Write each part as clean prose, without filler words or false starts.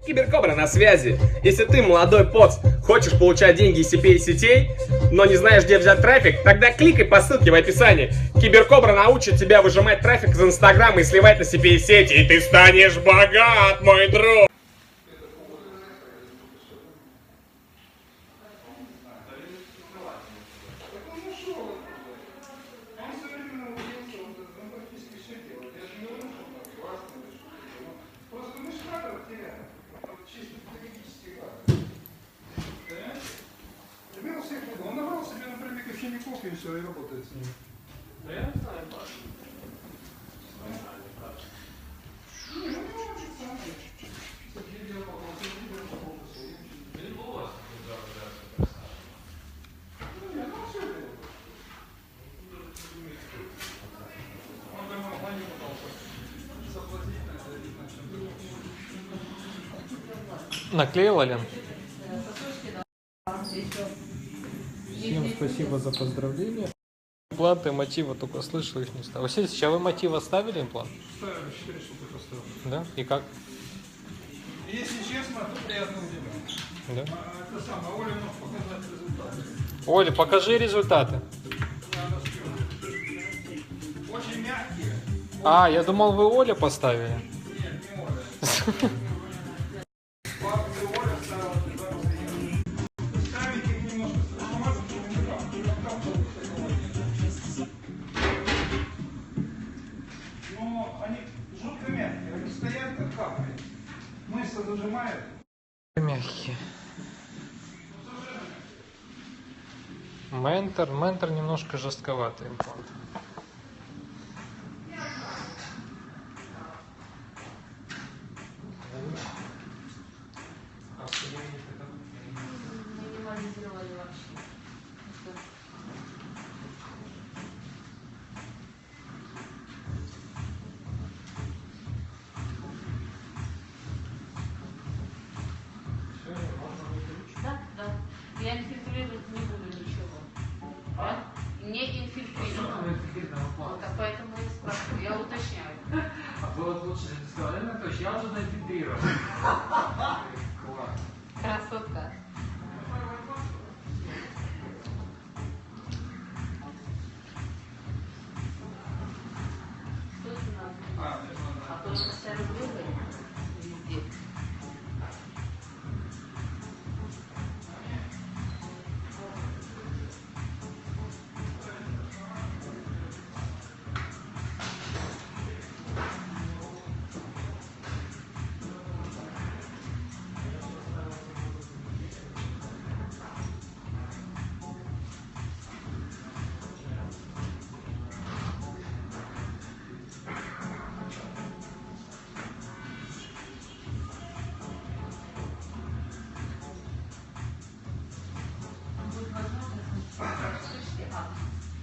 Киберкобра на связи. Если ты, молодой поц, хочешь получать деньги из CPA-сетей, но не знаешь, где взять трафик, тогда кликай по ссылке в описании. Киберкобра научит тебя выжимать трафик из Инстаграма и сливать на CPA-сети, и ты станешь богат, мой друг. Он набрал себе, например, учеников и все, и работает с ними. Да я не знаю, Паша. Наклеила, Лен? Всем спасибо за поздравления. Импланты мотива только слышал, их не ставил. Василий, сейчас вы мотива ставили имплант? Ставили 4 штуки поставил. Да? И как? Если честно, то приятно удивлен. Да? Это самое, Оля может показать результаты. Оля, покажи результаты. Очень мягкие. А, я думал, вы Оля поставили. Нет, не Оля. Бабушка Оля ставила туда разъем. Ставить их немножко сложновато, чтобы не там. Но они жутко мягкие. Они стоят как капли. Мышца зажимает. Мягкие. Ментор немножко жестковатый имплант. Минимализировали вообще. Да, да. Я инфильтрировать не буду ничего. Да? Не инфильтрировать. Вот, а поэтому я спрашиваю, я уточняю. А было бы лучше, если ты сказала, Лена, то есть я уже нафильтрировал. Класс. Красотка. Что это надо? А то это вся рублевая везде.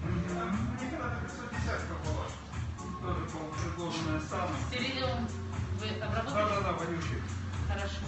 Мне когда-то 510 попалось. Тоже, по-моему, предложенная самой. Стерилиум вы обработали? Да, вонючий. Хорошо.